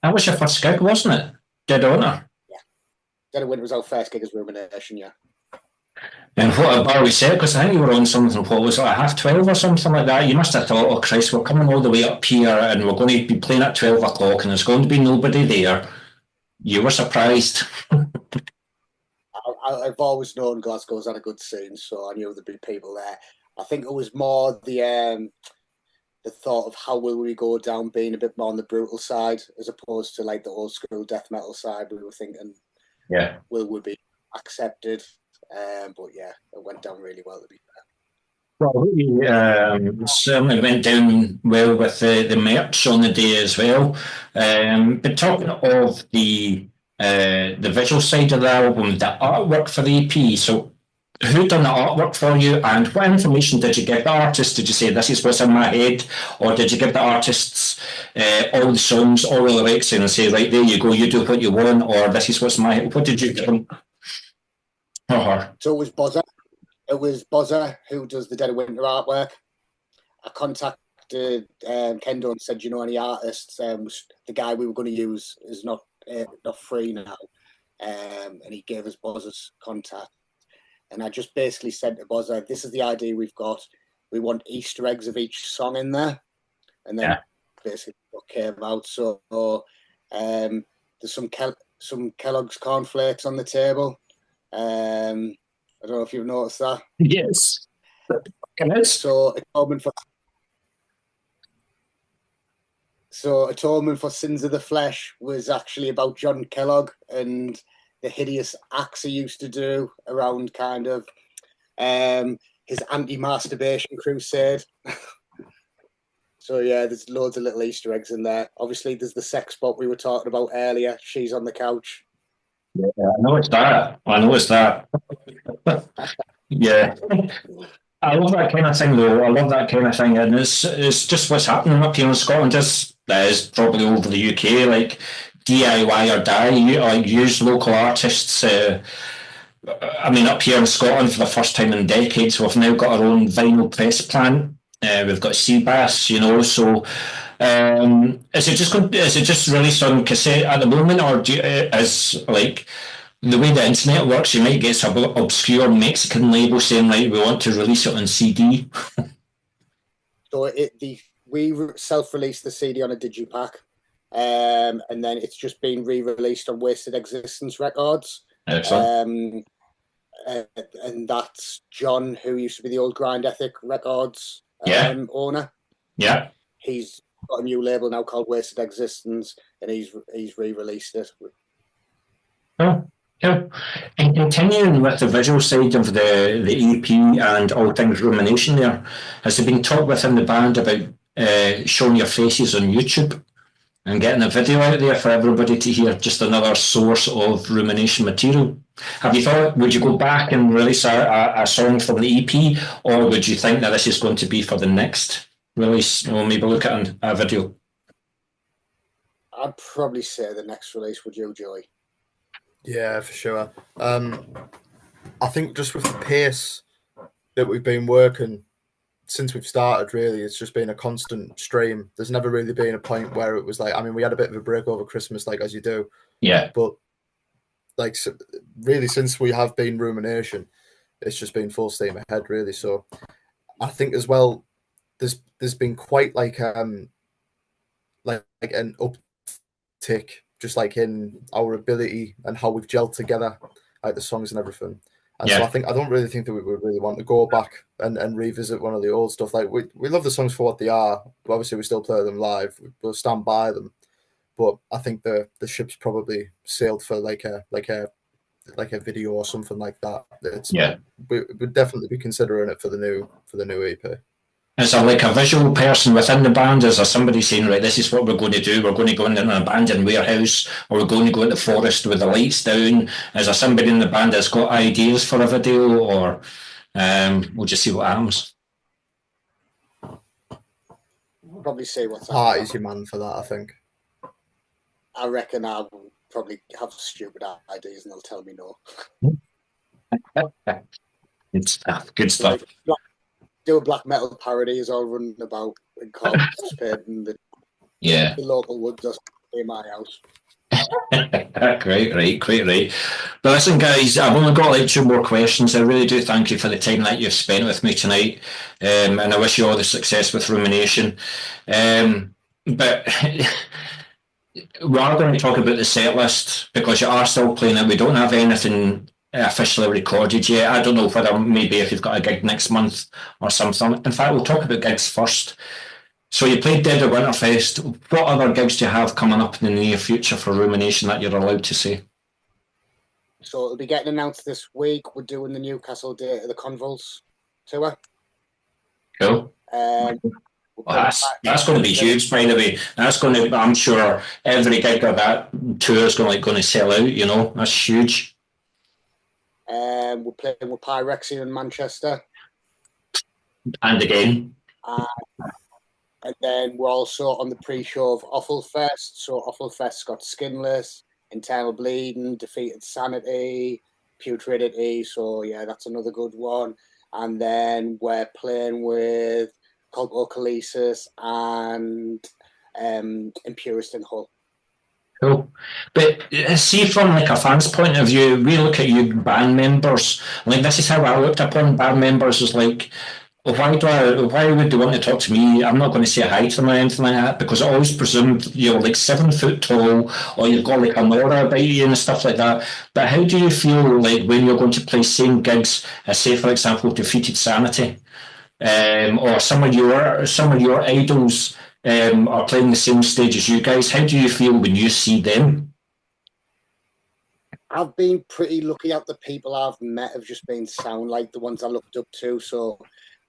That was your first gig, wasn't it? Dead Honour? Yeah. Dead of Winter was our first gig as Rumination, yeah. And what a bar we set, because I think you were on something, what was it, 12:30 or something like that? You must have thought, oh Christ, we're coming all the way up here and we're going to be playing at 12 o'clock and there's going to be nobody there. You were surprised. I've always known Glasgow's had a good scene, so I knew there'd be people there. I think it was more the thought of how will we go down being a bit more on the brutal side as opposed to like the old school death metal side. We were thinking, will we be accepted? But yeah, it went down really well, to be fair. Well, certainly went down well with the merch on the day as well. But talking of the visual side of the album, the artwork for the EP, so who done the artwork for you and what information did you give the artist? Did you say this is what's in my head, or did you give the artists all the songs, all the lyrics and say, right, there you go, you do what you want, or this is what's my head? What did you give them? So it was Bozza. It was Bozza who does the Dead of Winter artwork. I contacted Kendall and said, you know, any artists? The guy we were going to use is not free now, and he gave us Bozza's contact. And I just basically said to Bozza, this is the idea we've got. We want Easter eggs of each song in there, and then basically what came out. So there's some Kellogg's cornflakes on the table. I don't know if you've noticed that. Yes. So Atonement for Sins of the Flesh was actually about John Kellogg and the hideous acts he used to do around kind of his anti-masturbation crusade. So yeah, there's loads of little Easter eggs in there. Obviously, there's the sex spot we were talking about earlier. She's on the couch. Yeah, I noticed that. Yeah. I love that kind of thing, though. I love that kind of thing. And it's just what's happening up here in Scotland. Just that is probably over the UK. Like DIY or die. Use local artists. I mean, up here in Scotland for the first time in decades, we've now got our own vinyl press plant. We've got Seabass, you know. So, is it just released on cassette at the moment, or is like The way the internet works, you might get some obscure Mexican label saying, like, we want to release it on CD. So we self-released the CD on a digipack, and then it's just been re-released on Wasted Existence Records. Excellent. And that's John, who used to be the old Grind Ethic Records owner. Yeah. He's got a new label now called Wasted Existence, and he's re-released it. Oh, yeah. And continuing with the visual side of the EP and all things Rumination there, has there been talk within the band about showing your faces on YouTube and getting a video out there for everybody to hear, just another source of Rumination material? Have you thought, would you go back and release a song for the EP, or would you think that this is going to be for the next release? Or maybe look at a video? I'd probably say the next release. Would you, Joey? Yeah, for sure. I think just with the pace that we've been working since we've started, really, it's just been a constant stream. There's never really been a point where it was like, I mean, we had a bit of a break over Christmas, like as you do. Yeah. But like, really, since we have been Rumination, it's just been full steam ahead, really. So I think as well, there's been quite like an uptick, just like in our ability and how we've gelled together, like the songs and everything. And so I don't really think that we would really want to go back and revisit one of the old stuff. Like we love the songs for what they are. Obviously, we still play them live. We'll stand by them. But I think the ship's probably sailed for like a video or something like that. We'd definitely be considering it for the new EP. Is there like a visual person within the band? Is there somebody saying, right, this is what we're going to do? We're going to go into an abandoned warehouse, or we're going to go into the forest with the lights down? Is there somebody in the band that's got ideas for a video, or we'll just see what happens? Probably say what's Party's your man for that, I think. I reckon I will probably have stupid ideas and they'll tell me no. Good stuff. Good stuff. Like, do a black metal parody is all running about and participating in the local woods in my house. Great, right. But listen, guys, I've only got like 2 more questions. I really do thank you for the time that you've spent with me tonight, and I wish you all the success with Rumination. But we are going to talk about the set list because you are still playing it. We don't have anything officially recorded yet. I don't know whether maybe if you've got a gig next month or something. In fact, we'll talk about gigs first. So you played Dead of Winterfest. What other gigs do you have coming up in the near future for Rumination that you're allowed to say? So it'll be getting announced this week. We're doing the Newcastle Day of the Convulse tour. Cool. That's going to be huge, by the way. That's going to, I'm sure every gig of that tour is going to sell out, you know. That's huge. We're playing with Pyrexia in Manchester. And again. And then we're also on the pre-show of Offalfest. So Offalfest's got Skinless, Internal Bleeding, Defeated Sanity, Putridity. So yeah, that's another good one. And then we're playing with Colpocolysis and Impurist in Hull. Cool. But see, from like a fan's point of view, we look at you band members. Like, this is how I looked upon band members, as like, why would they want to talk to me? I'm not going to say hi to them or anything like that, because I always presumed you're like 7 foot tall, or you've got like an aura about you and stuff like that. But how do you feel like when you're going to play same gigs as, say, for example, Defeated Sanity, or some of your idols are playing the same stage as you guys? How do you feel when you see them? I've been pretty lucky at the people I've met have just been sound like the ones I looked up to. So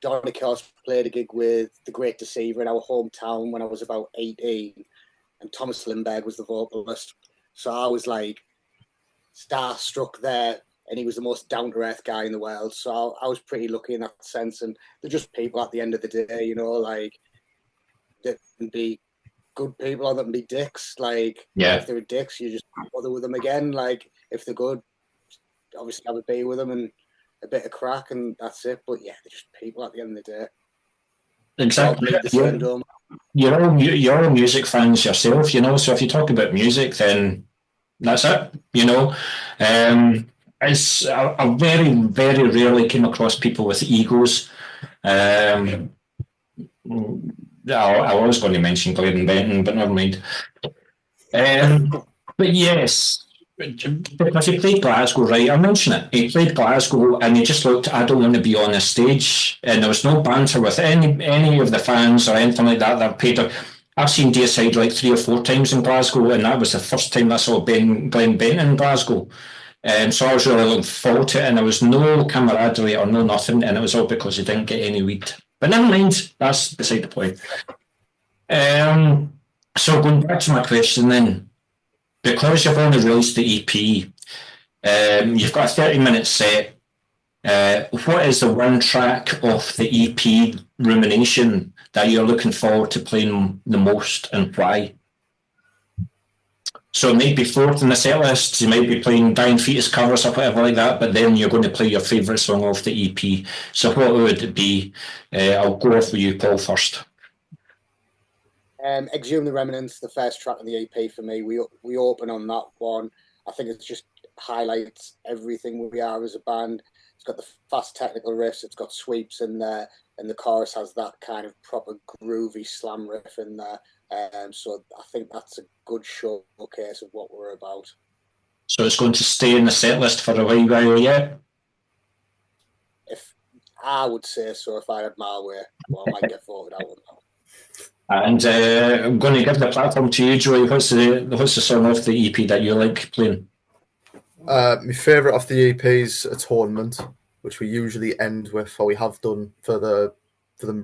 Donny Kors played a gig with The Great Deceiver in our hometown when I was about 18, and Thomas Lindberg was the vocalist. So I was like starstruck there, and he was the most down-to-earth guy in the world. So I was pretty lucky in that sense. And they're just people at the end of the day, you know, like, they can be good people or they can be dicks. Like, if they're dicks, you just bother with them again. Like, if they're good, obviously have a beer with them and a bit of crack, and that's it. But yeah, they're just people at the end of the day. Exactly. You're all music fans yourself, you know. So if you talk about music, then That's it. I very, very rarely came across people with egos. Um, I was going to mention Glenn Benton, but never mind. But yes, because he played Glasgow, right? I mentioned it. He played Glasgow, and he just looked. I don't want to be on a stage, and there was no banter with any of the fans or anything like that. That paid. I've seen Deicide like 3 or 4 times in Glasgow, and that was the first time I saw Glenn Benton in Glasgow. So I was really looking forward to it, and there was no camaraderie or no nothing, and it was all because he didn't get any weed. But never mind, that's beside the point. So going back to my question then, because you've only released the EP, you've got a 30-minute set. What is the one track of the EP Rumination that you're looking forward to playing the most, and why? So it might be fourth in the set list, you might be playing Dying Fetus covers or whatever like that, but then you're going to play your favourite song off the EP. So what would it be? I'll go off with you, Paul, first. Exhume the Remnants, the first track of the EP for me. We open on that one. I think it just highlights everything we are as a band. It's got the fast technical riffs, it's got sweeps in there, and the chorus has that kind of proper groovy slam riff in there. So I think that's a good showcase of what we're about. So it's going to stay in the set list for a while, yeah? If I would say so, if I had my way. Well, I might get voted out. And I'm going to give the platform to you, Joey. What's the song off the EP that you like playing? My favourite off the EP is Atonement, which we usually end with, or we have done for the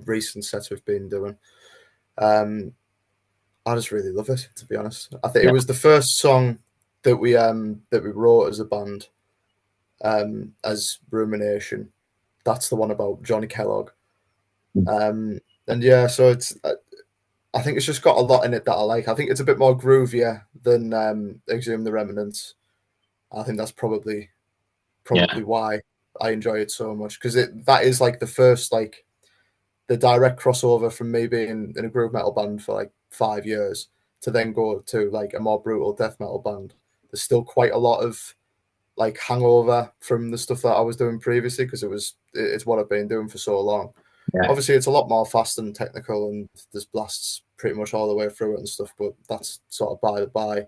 recent sets we've been doing. I just really love it, to be honest. I think it was the first song that we wrote as a band, as Rumination. That's the one about Johnny Kellogg. And yeah, so it's. I think it's just got a lot in it that I like. I think it's a bit more groovier than Exhume the Remnants. I think that's probably why I enjoy it so much, because that is like the first, like, the direct crossover from me being in a groove metal band for like 5 years to then go to like a more brutal death metal band. There's still quite a lot of like hangover from the stuff that I was doing previously, because it's what I've been doing for so long. Yeah. Obviously, it's a lot more fast and technical, and there's blasts pretty much all the way through it and stuff. But that's sort of by the by.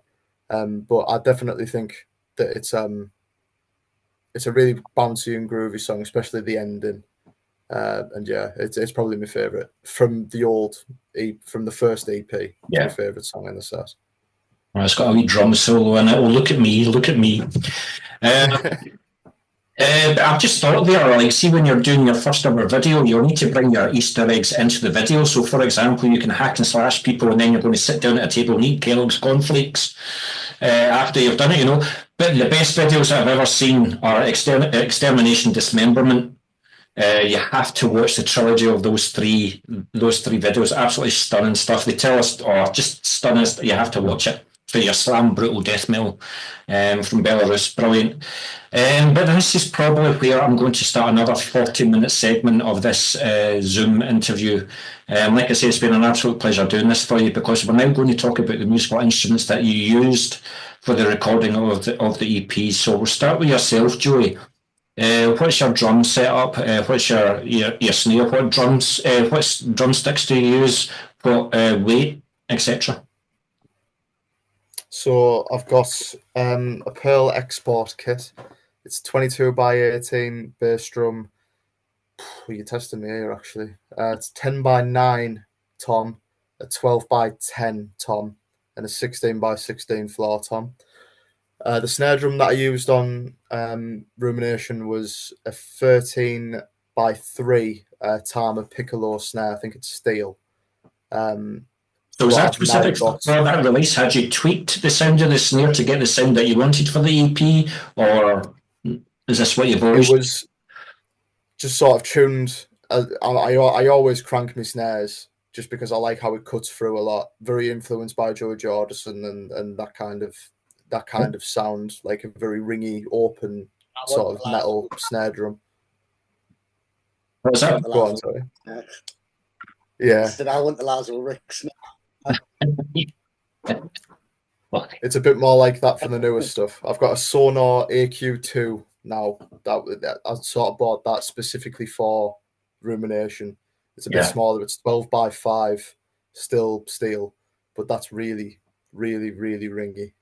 But I definitely think that it's a really bouncy and groovy song, especially the ending. And yeah, it's probably my favourite from the first EP. It's my favourite song in the set. Well, it's got a wee drum solo in it. Oh, look at me. I've just thought there, like, see, when you're doing your first ever video, you'll need to bring your Easter eggs into the video. So, for example, you can hack and slash people, and then you're going to sit down at a table and eat Kellogg's cornflakes after you've done it, But the best videos that I've ever seen are Extermination, Dismemberment. You have to watch the trilogy of those three videos. Absolutely stunning stuff. They tell us, just stunning. You have to watch it for your slam brutal death metal from Belarus. Brilliant. But this is probably where I'm going to start another 40-minute segment of this Zoom interview. Like I say, it's been an absolute pleasure doing this for you, because we're now going to talk about the musical instruments that you used for the recording of the EP. So we'll start with yourself, Joey. What's your drum setup? What's your snare? What drumsticks do you use? What weight, etc.? So I've got a Pearl Export kit. It's 22 by 18 bass drum. You're testing me here, actually. It's 10 by 9 tom, a 12 by 10 tom, and a 16 by 16 floor tom. The snare drum that I used on Rumination was a 13 by 3 tiume piccolo snare. I think it's steel. So was that specific for that release? Had you tweaked the sound of the snare to get the sound that you wanted for the EP, or is this what you've always? It was just sort of tuned. I always crank my snares just because I like how it cuts through a lot. Very influenced by Joey Jordison and that kind of sound, like a very ringy, open sort of metal snare drum. What was that? Go on, sorry. Yeah. I want the Lazarus Rick snare. It's a bit more like that for the newer stuff. I've got a Sonar AQ2 now. That I sort of bought that specifically for rumination. It's a bit smaller. It's 12x5, still steel, but that's really, really, really ringy.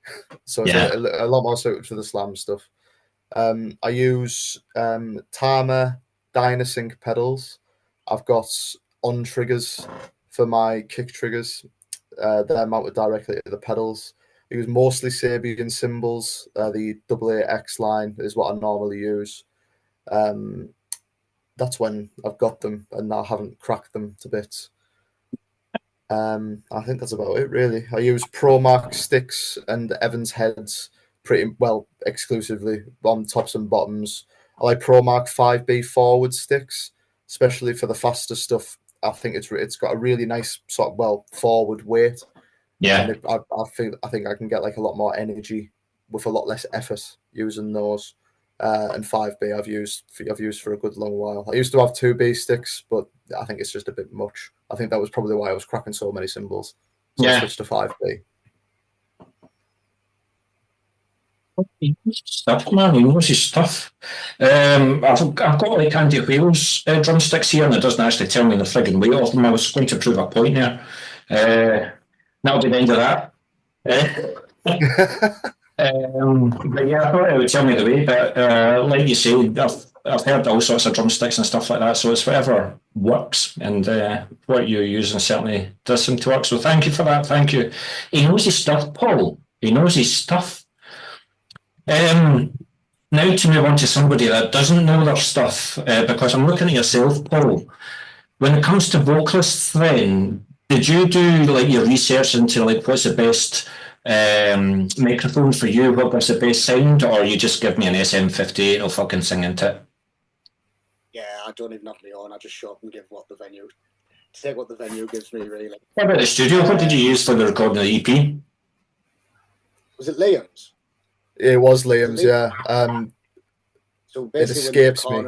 So it's a lot more suited for the slam stuff. I use tiume Dynasync pedals. I've got on triggers for my kick triggers. They're mounted directly to the pedals. I use mostly Sabian cymbals. The AAX line is what I normally use. That's when I've got them and I haven't cracked them to bits. I think that's about it, really. I use ProMark sticks and Evans heads pretty well exclusively on tops and bottoms. I like ProMark 5B forward sticks, especially for the faster stuff. I think it's got a really nice sort of forward weight. Yeah, and I think I can get like a lot more energy with a lot less effort using those. And 5B I've used for a good long while. I used to have 2B sticks, but I think it's just a bit much. I think that was probably why I was cracking so many cymbals. So I switched to 5B. Stuff, man. He knows his stuff. I've got like Andy Whale's drumsticks here, and it doesn't actually tell me the frigging weight of them. I was going to prove a point there. That'll be the end of that. But yeah, I thought it would tell me the way. But like you say, I've heard all sorts of drumsticks and stuff like that. So it's whatever works, and what you're using certainly does seem to work. So thank you for that. Thank you. He knows his stuff, Paul. He knows his stuff. Now to move on to somebody that doesn't know their stuff, because I'm looking at yourself, Paul. When it comes to vocalists, then did you do like your research into like what's the best microphone for you? What was the best sound, or you just give me an SM58 and I'll fucking sing into it? Yeah, I don't even have my own. I just show up and give what the venue gives me, really. What about the studio? What did you use for the recording of the EP? Was it Liam's? It was Liam's, yeah. So basically, it escapes me.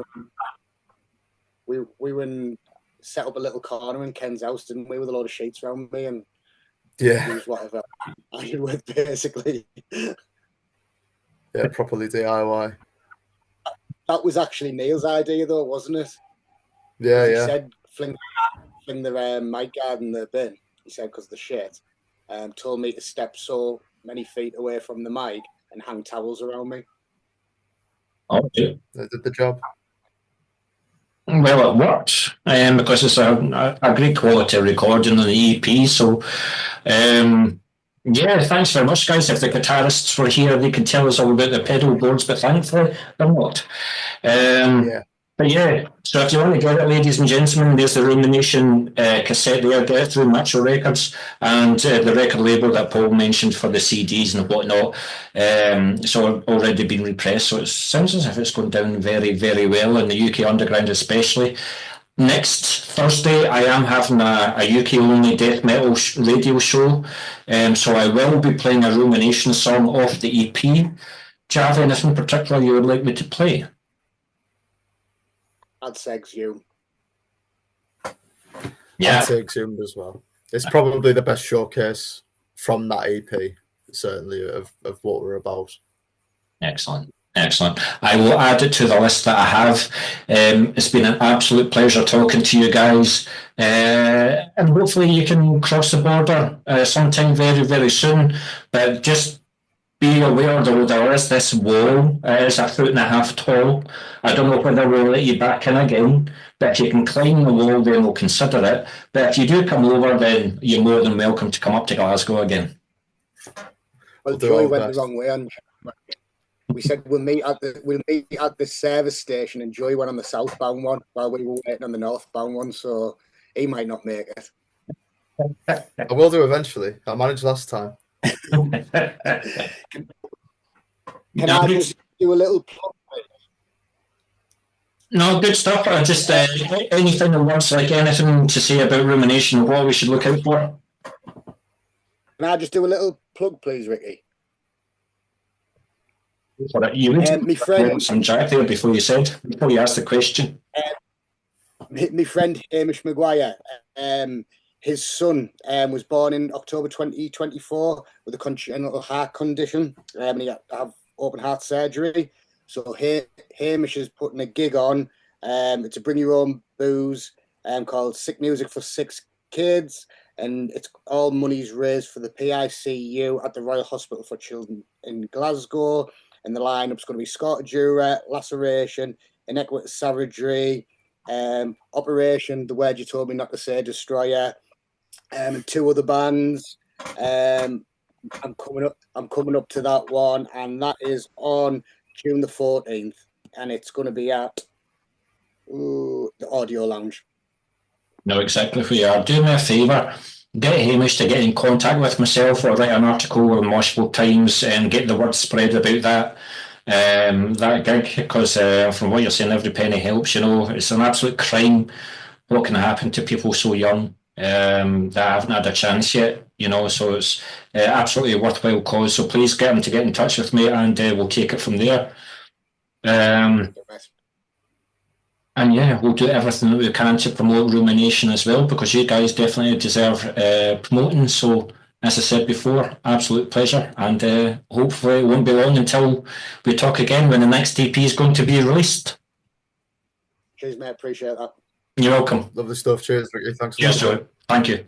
We went set up a little corner in Ken's house, didn't we, with a load of sheets around me, and use whatever I could with, basically. Yeah, properly DIY. That was actually Neil's idea, though, wasn't it? Yeah, he said fling the mic guard in the bin. He said because the shit. Told me to step so many feet away from the mic and hang towels around me. Okay. They did the job. Well, it worked because it's a great quality recording on the EP. So, yeah, thanks very much, guys. If the guitarists were here, they could tell us all about the pedal boards, but thankfully they're not. But yeah, so if you want to get it, ladies and gentlemen, there's the Rumination cassette there. Get it through Macho Records and the record label that Paul mentioned for the CDs and whatnot. So already been repressed. So it sounds as if it's going down very, very well in the UK Underground especially. Next Thursday, I am having a UK-only death metal radio show. So I will be playing a Rumination song off the EP. Do you have anything particular you would like me to play? I'd say Exhumed. Yeah, I'd say Exhumed as well. It's probably the best showcase from that EP, certainly, of what we're about. Excellent. Excellent. I will add it to the list that I have. It's been an absolute pleasure talking to you guys. And hopefully you can cross the border sometime very, very soon. But just be aware, though, there is this wall. It's 1.5 feet tall. I don't know whether we'll let you back in again, but if you can climb the wall, then we'll consider it. But if you do come over, then you're more than welcome to come up to Glasgow again. Well, Joey went the wrong way, and we said we'll meet at the service station, and Joey went on the southbound one while we were waiting on the northbound one, so he might not make it. I will do eventually. I managed last time. Can I just do a little plug? No, good stuff. Just anything that wants, like anything to say about Rumination, what we should look out for. Can I just do a little plug, please, Ricky? You my friend, some jack there before you asked the question. My friend Hamish Maguire, his son was born in October 2024 with a congenital heart condition, and he had to have open heart surgery. So Hamish is putting a gig on. It's a bring your own booze called Sick Music for Six Kids, and it's all money's raised for the PICU at the Royal Hospital for Children in Glasgow. And the lineup's going to be Scott Jura, Laceration, Inequitous Savagery, Operation, The Word You Told Me Not to Say, Destroyer, and 2 other bands. I'm coming up to that one, and that is on June the 14th, and it's going to be at the Audio Lounge. No, exactly who you are. Do me a favour. Get Hamish to get in contact with myself or write an article on Moshville Times and get the word spread about that gig, because from what you're saying, every penny helps. You know, it's an absolute crime what can happen to people so young that haven't had a chance yet. You know, so it's absolutely a worthwhile cause. So please get them to get in touch with me, and we'll take it from there. And yeah, we'll do everything that we can to promote Rumination as well, because you guys definitely deserve promoting. So, as I said before, absolute pleasure. And hopefully it won't be long until we talk again when the next EP is going to be released. Cheers, mate. Appreciate that. You're welcome. Lovely stuff. Cheers, Ricky. Thanks. Cheers, Joe. Thank you.